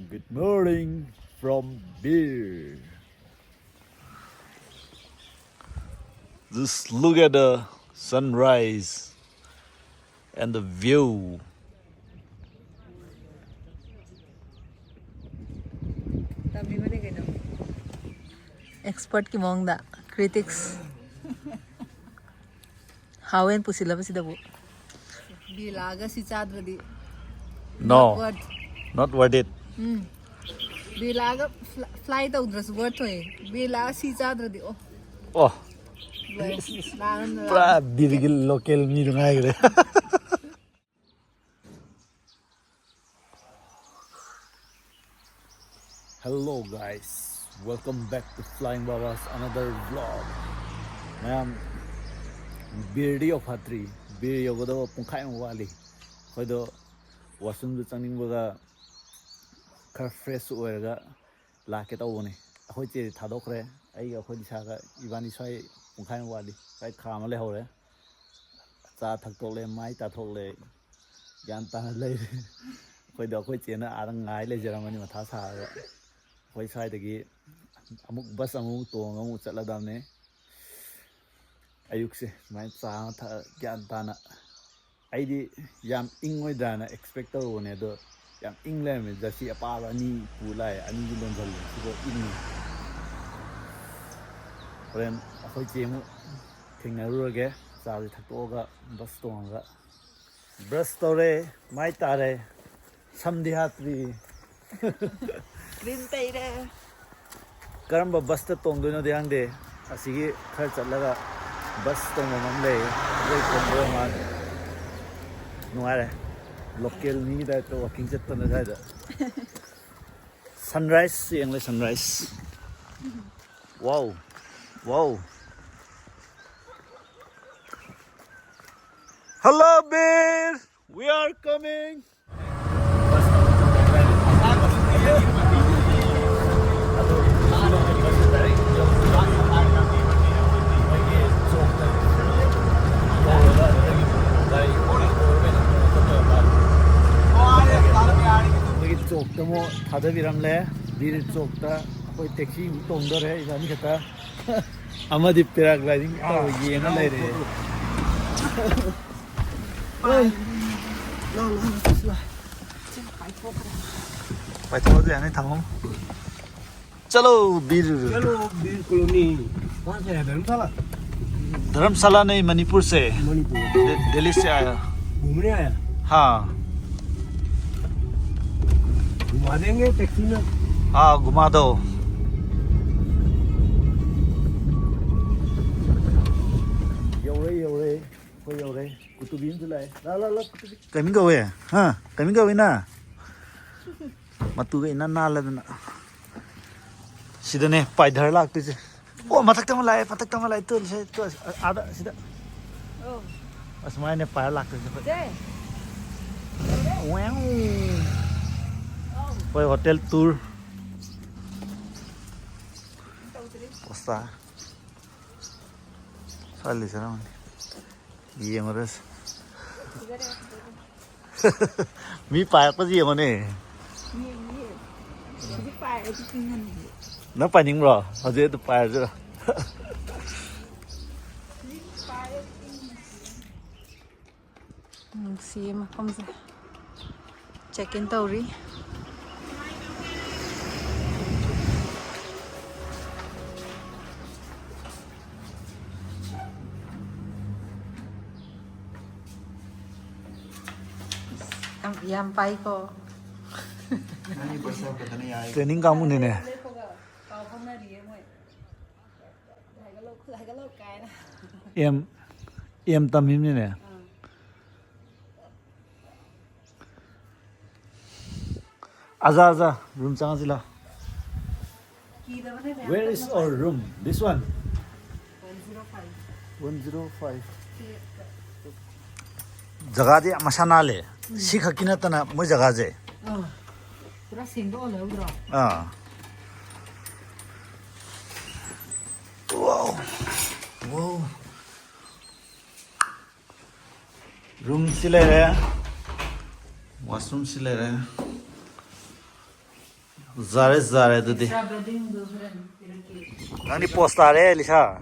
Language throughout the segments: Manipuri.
Good morning from Beer. Just look at the sunrise and the view. Expert ki mongda critics. Hawen pusila ba si Dabu? Bilaga si Chadradi. No, not worth it. Bilaga fly tawdras worth hoy. Bilaga si Chadradi oh. Oh, Naran pra birgil local mi dungai gre. Hello guys, welcome back to Flying Babas another vlog. Ma'am, Beardy of Hatri, Beardy of the Punkai Wali. For the washroom the Changing Baga car fresh orga like it only. A hoity Tadokre, I got Saga, Ivani Sai, Punkai Wali, like Kamale Hore, Satakole, my Tatole, Yantana lady. For the Hoitina Arang Isle, Germany Matasa. Hoy side amuk bus amuk tong amuk chatladamne ayuk se mai cha tha gyan tana aidi yam ingoi dana expect tawone do yam ingle me jasi apa ani pulai ani lon jal so in ren akhoi chemu thingnaru ge cha ri thakto ga bus tong ga brush tore mai tare samdi hatri Green tayre. Karamba bus ta tongdo no dyang de asigi khar chatlaga bus tong mam le rei kombo ma nuare local ni da to walking chat na da sunrise yang le sunrise wow wow hello bear we are coming चौक तमो थादा बिरमले बीर चौक ता कोई टैक्सी तोंदर है इबानी खता अमदि पैराग्लाइडिंग तो ये ना ले रे पाइथो दे आने थाम चलो बीर कॉलोनी कहाँ से है धर्मशाला धर्मशाला नहीं मणिपुर से मणिपुर दिल्ली से आया घूमने आया हाँ घुमा देंगे टैक्सी में हाँ घुमा दो योरे कोई योरे कुतुबीन चलाए ला कमी गवे हाँ कमी गवे ना मतुगे इना नाला दना सिदने पाइधर लागते से ओ मथक तम लाए तो आदा सिदा Oh. असमाय ने पायर लागते से Jay. वाव कोई होटल टूर पोस्ता साली सरा ये मरस मी पायर को जी मने Di pa ay tingnan. nó phải những rồi ở dưới tụi phải rồi Si makom sa check in tawri. Yam pai ko. training cao muốn này nè em tâm hiếm như nè aza room changa sila where is our room this one 105 जगह दे मसाना ले सीखा कि ना तना मैं जगह जे Pura singdo ole udra. हाँ wow wow रूम सिले रहे वॉशरूम सिले रहे ꯖꯥꯔꯦ ꯖꯥꯔꯦ ꯑꯗꯨꯗꯤ ꯅꯪꯗꯤ ꯄꯣꯁ ꯇꯥꯔꯦ ꯂꯤꯁꯥ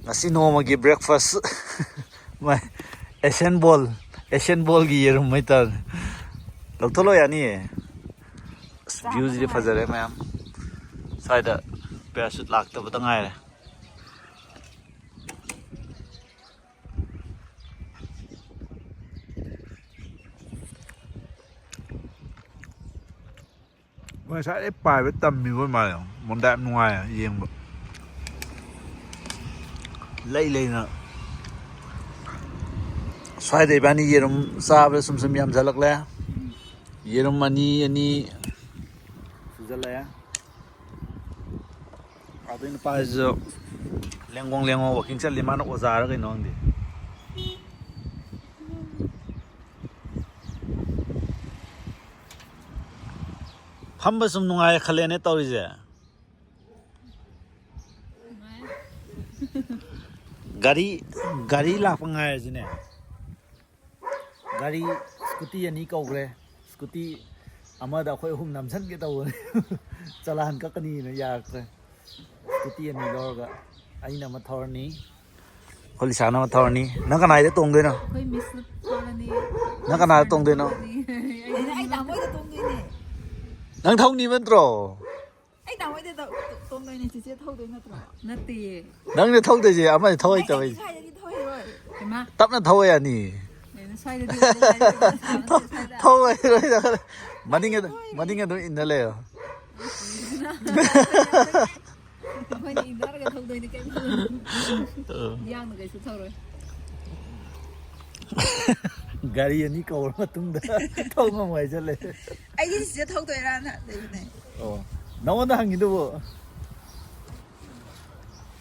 ꯉꯁꯤ ꯅꯣꯡꯃꯒꯤ ꯕ꯭ꯔꯦꯛꯐꯥꯁ ꯃꯥꯏ ꯑꯦꯁꯤꯌꯟ ꯕꯣꯜꯒꯤ ꯌꯦꯔꯨꯝ ꯍꯥꯏꯇꯥꯔꯦ ꯂꯧꯊꯣꯛꯂꯣ ꯌꯥꯅꯤꯌꯦ ꯑꯁ ꯚ꯭ꯌꯨꯁꯤꯗꯤ ꯐꯖꯔꯦ ꯃꯌꯥꯝ ꯁ꯭ꯋꯥꯏꯗ ꯄꯦꯔꯥꯁꯨꯠ ꯂꯥꯛꯇꯕꯗ ꯉꯥꯏꯔꯦ ꯃꯣꯏ ꯉꯁꯥꯏꯗꯩ ꯄꯥꯏꯕ ꯇꯝꯃꯤꯕ ꯃꯥꯜꯂꯦ ꯃꯣꯟꯗꯥ ꯌꯥꯝ ꯅꯨꯡꯉꯥꯏ ꯌꯦꯡꯕ ꯂꯩꯅ ꯁ꯭ꯋꯥꯏꯗ ꯏꯕꯥꯅꯤ ꯌꯦꯔꯨꯝ ꯆꯥꯕꯗ ꯁꯨꯝ ꯌꯥꯝꯖꯜꯂꯛꯂꯦ ꯌꯦꯔꯨꯝ ꯑꯅꯤ ꯁꯨꯖꯜꯂꯛꯑꯦ ꯑꯗꯨꯏ ꯅꯨꯄꯥꯁꯤꯁꯨ ꯂꯦꯡꯉꯣ ꯋꯥꯛꯀꯤꯡ ꯆꯠꯂꯤ ꯃꯥꯅ ꯑꯣꯖꯥꯔ ꯀꯩꯅꯣ ꯈꯪꯗꯦ ꯐꯝꯕ ꯁꯨꯝ ꯅꯨꯡꯉꯥꯏ ꯈꯜꯂꯦꯅꯦ ꯇꯧꯔꯤꯁꯦ ꯒꯥꯔꯤ ꯂꯥꯛꯄ ꯉꯥꯏꯔꯁꯤꯅꯦ ꯒꯥꯔꯤ ꯁ꯭ꯀꯨꯇꯤ 2 ꯀꯧꯈ꯭ꯔꯦ ꯁ꯭ꯀꯨꯇꯤ ꯑꯃꯗ ꯑꯩꯈꯣꯏ 3 ꯅꯝꯁꯟꯒꯦ ꯇꯧꯕꯅꯤ ꯆꯂꯥꯟ ꯀꯛꯀꯅꯤꯅ ꯌꯥꯔꯛꯇ꯭ꯔꯦ ꯁ꯭ꯀꯨꯇꯤ 2 ꯂꯧꯔꯒ ꯑꯩꯅ ꯑꯃ ꯊꯧꯔꯅꯤ ꯑꯩꯈꯣꯏ ꯂꯤꯁꯥꯅ ꯑꯃ ꯊꯧꯔꯅꯤ ꯅꯪ ꯀꯅꯥꯏꯗ ꯇꯣꯡꯗꯣꯏꯅꯣ ꯑꯩꯈꯣꯏ ꯃꯤꯁꯅ ꯊꯧꯔꯅꯤ ꯅꯪ ꯀꯅꯥꯗ ꯇꯣꯡꯗꯣꯏꯅꯣ ꯑꯩ ꯇꯥꯃꯣꯏꯗ ꯇꯣꯡꯗꯣꯏꯅꯦ ꯅꯪ ꯊꯧꯅꯤꯕ ꯅꯠꯇ꯭ꯔꯣ ꯑꯩ ꯇꯥꯃꯣꯏꯗ ꯇꯣꯡꯗꯣꯏꯅꯦ ꯆꯤꯆꯦ ꯊꯧꯗꯣꯏ ꯅꯠꯇ꯭ꯔꯣ ꯅꯠꯇꯦꯌꯦ ꯅꯪꯅ ꯊꯧꯗꯣꯏꯁꯦ ꯑꯃꯗꯤ ꯊꯧ ꯍꯩꯇꯕꯩ ꯁ꯭ꯋꯥꯏꯗꯗꯤ ꯊꯧꯔꯣꯏ ꯏꯃꯥ ꯇꯞꯅ ꯊꯧ ꯌꯥꯅꯤ ꯁ꯭ꯋꯥꯏꯗꯗꯤ ꯊꯧ ꯍꯩꯔꯣꯏꯗ ꯃꯅꯤꯡ ꯑꯗꯨꯝ ꯏꯟꯅ ꯂꯩꯔꯣ ꯑꯩꯈꯣꯏꯅ ꯏꯟꯅꯔꯒ ꯊꯧꯗꯣꯏꯅꯤ ꯀꯩꯝ ꯈꯜꯂꯨꯅꯨ ꯌꯥꯡꯅ ꯀꯩꯁꯨ ꯊꯧꯔꯣꯏ ꯒꯥꯔꯤ 2 ꯀꯧꯔ ꯃꯇꯨꯡꯗ ꯊꯧ ꯉꯝꯃꯣꯏ ꯍꯥꯏꯖꯜꯂꯦ ꯑꯩꯗꯤ ꯆꯤꯆꯦ ꯊꯧꯗꯣꯏꯔꯥꯅ ꯂꯩꯕꯅꯦ ꯑꯣ ꯅꯉꯣꯟꯗ ꯍꯪꯉꯤꯗꯨꯕꯨ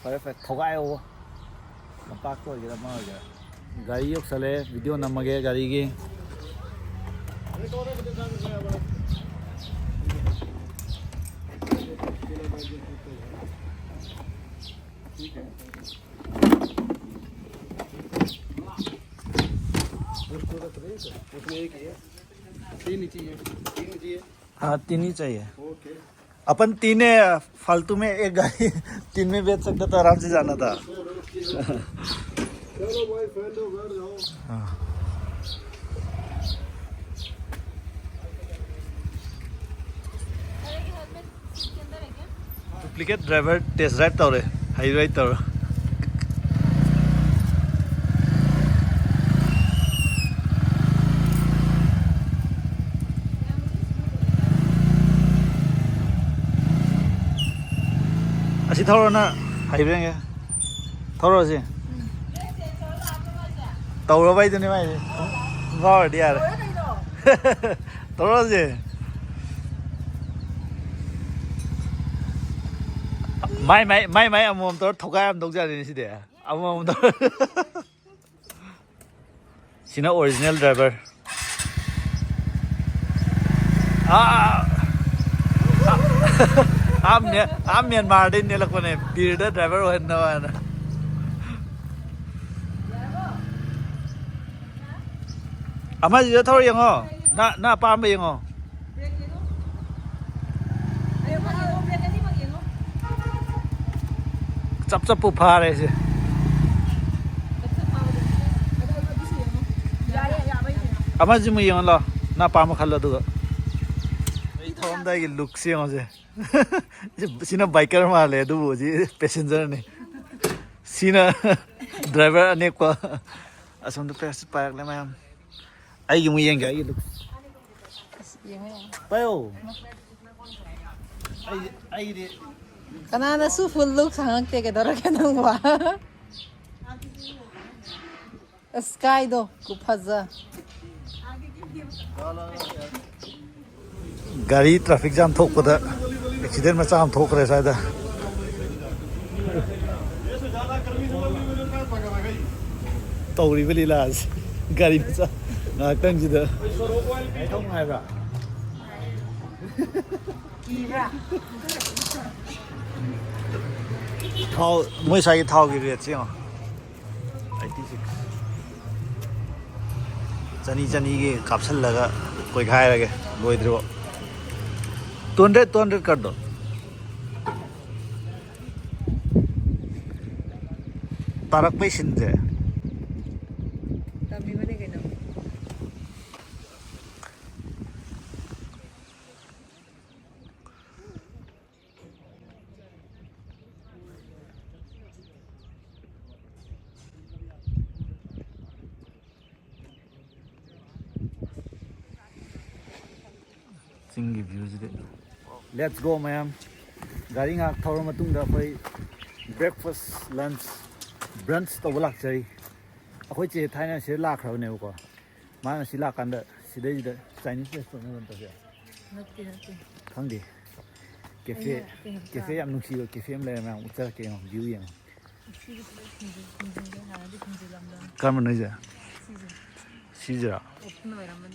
ꯐꯔꯦ ꯊꯧꯒꯥꯏꯌꯣ ꯂꯝꯄꯥꯛꯇ ꯑꯣꯏꯒꯦꯔꯥ ꯑꯃ ꯑꯣꯏꯒꯦꯔꯥ ꯒꯥꯔꯤ ꯌꯧꯁꯜꯂꯦ ꯚꯤꯗꯤꯑꯣ ꯅꯝꯃꯒꯦ ꯒꯥꯔꯤꯒꯤ हाँ 3 ही चाहिए अपन 3 है फालतू में एक गाड़ी 3 में बेच सकता तो आराम से जाना था चलो भाई फ्रेंडो घर जाओ डुप्लीकेट ड्राइवर टेस्ट ड्राइव तौरे हाईवे तौर असी थौरो ना हाईवे थौरोसी तौरबाइदुने माइ गावरदि यार थौरोसी माइ अमोम तौर थौगाय अम दौजानि सिदे अमोम तौर सिना ओरिजिनल ड्राइवर आप म्यांमार दे नेलकने बीर ड्राइवर होना अमजिदा थौर यंगो ना पाम यंगो चप चप फारे से अमजि मु यंगो लो ना पाम खल्लो दुगा ei thomdai gi look se ngose sina biker male du ji passenger ne sina driver anek pa asam du pass park le mayam ai gi mu yeng ga gi look payo ai de ꯀꯅꯥꯅꯁꯨ ꯐꯨꯜ ꯂꯨꯛ ꯍꯪꯉꯛꯇꯦ ꯀꯩꯗꯧꯔꯒꯦ ꯅꯪꯕ ꯁ꯭ꯀꯥꯏꯗꯣ ꯈꯨꯐꯖ गाड़ी ट्रैफिक जाम थोकपदा एक्सीडेंट मचा हम थोकरे सायदा तौरीबा लीलाज गाड़ी मचा ngakang jida ai thong hai ba thao moi sai thao gi rate ching 86 chani gi kapsal laga कोई खाए लगे लोइद्रिबो 200 कर दो तारक पे सिंजे तभी मैंने कहना चिंगी views they let's go ma'am गाड़ी ngak thawra matungda khoi breakfast lunch brunch to bulak chai akhoi che thaina se la khrabne ko ma na sila kanda sidai da Chinese restaurant ta ya नत्ते khangdi cafe yam nungsi cafe am le ma utsa ke view yang kam na ja sija 오픈 와이라면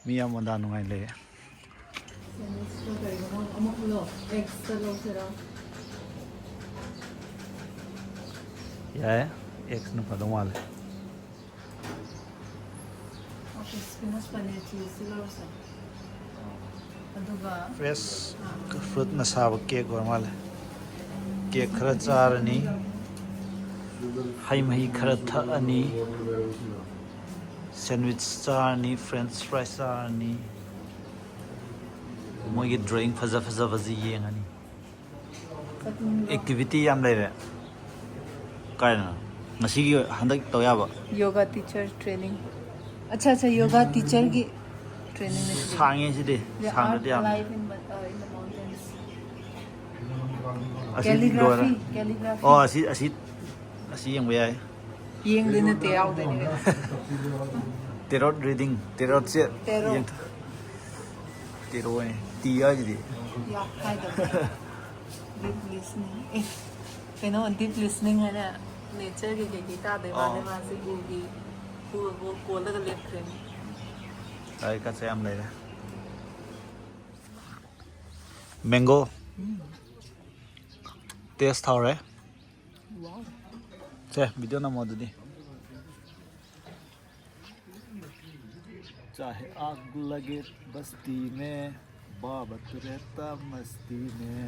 mi am wanda nungai le 어머 불러 엑스트라 로세라 ya x no padong wale 스피너스 파네 치즈 로사 अदुगा fresh fruit na sab cake or wale cake khara charani hai mahi khara thani sandwich charani french fries charani मोगी ड्राइंग फजा फजा फजी येंगनी एक्टिविटी याम लेरे कायना मसीगी हंदक तो याबा योगा टीचर ट्रेनिंग अच्छा अच्छा योगा टीचर की ट्रेनिंग में सांगे सिदे सांग दे याम लाइफ इन द माउंटेन्स असी कैलीग्राफी कैलीग्राफी ओ असी यंग बयाय येंग दिन ते आउ दे टेरोट रीडिंग टेरोट से Tarot. टेरो है टीया जी या हाय द डीप लिसनिंग कनो डीप लिसनिंग है ना नेचर के गीता दे माने से गोगी वो कोलर लेफ्ट ट्रेन आई का से हम ले मैंगो टेस्ट था रे वाओ चे वीडियो ना मोद दी चाहे आग लगे बस्ती में बाबत रहता मस्ती में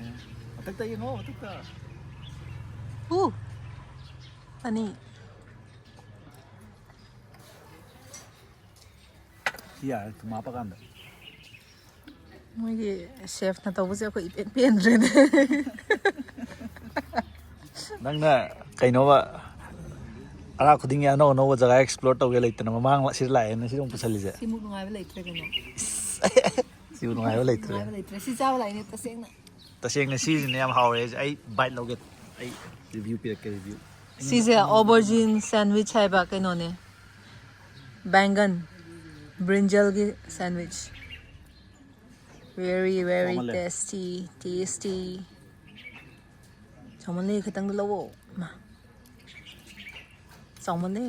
अतकता ये नो अतकता 오 아니 यार तुम आप का अंदर 뭐게 셰프나 तबसे को पेन रेने नंगना कइनोबा अरा खुदिंग या नो नो जगह एक्सप्लोर तौगे लेतना ममांग सिर लाए न सिरों पुसलिजे सिमु नुंगाइबे लेत्रे कनो सिउ नुंगाइबा लेत्रे नुंगाइबे लेत्रे सि चाबा लाइने तसेंगना तसेंगना सिजने याम हावरे आई बाइट लोगे आई रिव्यू पे के रिव्यू सिजे ऑबरजीन सैंडविच है बा कइनोने बैंगन ब्रिंजल की सैंडविच very tasty 정말래 खतंग लवो मा 정말래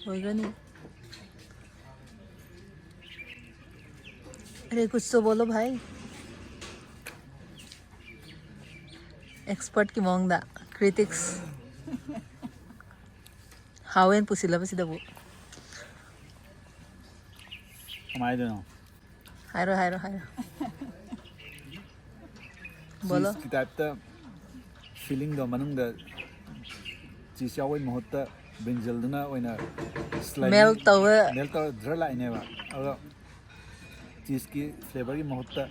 होइगनी अरे कुछ तो बोलो भाई एक्सपर्ट की मोंगदा क्रिटिक्स हावेन पुसिलाबसिदबो हमारे दोनों हायरो बोलो की टाइप ता फीलिंग दो मनंग द चीज यावे महत्ता ब्रिंजल दना ओइना स्लाइड मेल तवे मेल तो ड्र लाइने बा और चीज की फ्लेवर की महत्ता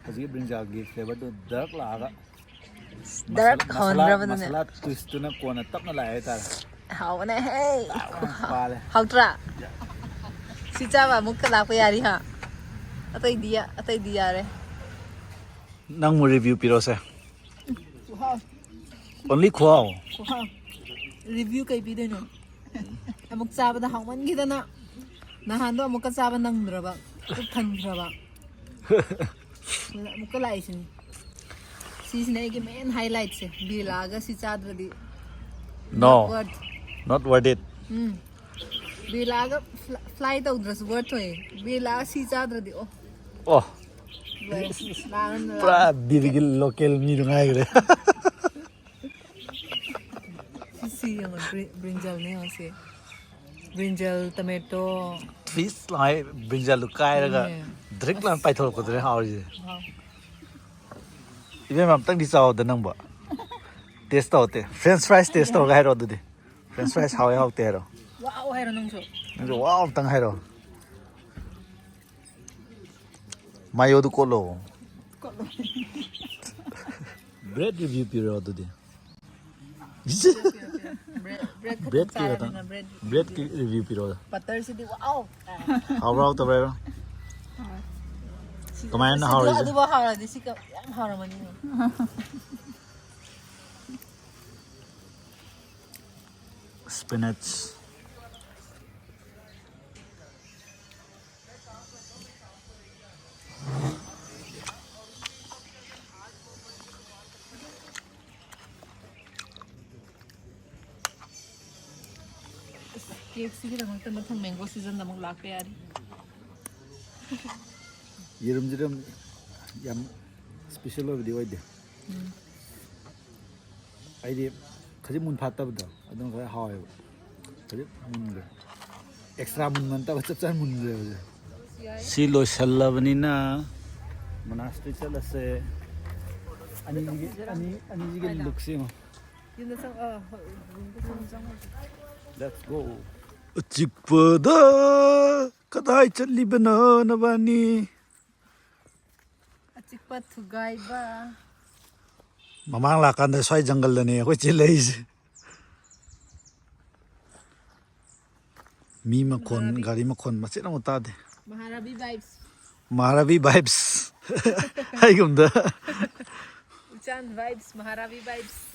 हजी ब्रिंजल की फ्लेवर तो डार्क लागा दर्द खावनरा बदने मसाला ट्विस्ट ना कोना तक ना लाए तार हावने हे पाले हाउट्रा सिचाबा मुक्का लाको यारी हा अतै दिया रे नंग मु रिव्यू पिरोसे ओनली खुआओ रिव्यू कई पिदेनो अमुक चाबदा हावमन गिदना नहान दो अमुक चाबा नंगद्रबा थनद्रबा अमुक लाइसिनी सीजने के मेन हाइलाइट से बिलागा सी चाद्रदी नो नॉट वर्थ इट बिलागा फ्लाई तौद्रस वर्थ होय बिला सी चाद्रदी ओ ओ पूरा बिरगी लोकल मी रुंगाय गरे सी यंग ब्रिंजल ने होसे brinjal tomato fish like brinjal lu kai ra ga direct lan pai thol ko de haw ji ibe mam tang di saw de nang ba taste to te french fries taste to ga ro de french fries how te ro wow hay nung so nang wow tang hai ro mayo du ko lo bread review pi ro de bread ki ga bread ki review pi ro butter si di wow how raw to ba kamay na how is adu ba how di si ka yam how naman yun spinach KFC ki naman tama mango season namang lakpe yari yerum jiram yam special of the way 아이디 가지 문 봤다보다 어떤 거야 하와요 가지 문데 엑스트라 문만 따고 짭짤 문데 실로 샬라브니나 모나스트리 찰라세 아니 이게 룩싱 yun na sang Let's go 찍보다 가다이 찰리베나 나바니 achikpa thugay ba mamang lakan da soy jungle ne ko chilei mi ma kon gari ma kon ma chena mota de Maharavi vibes hai gum da Uchan vibes Maharavi vibes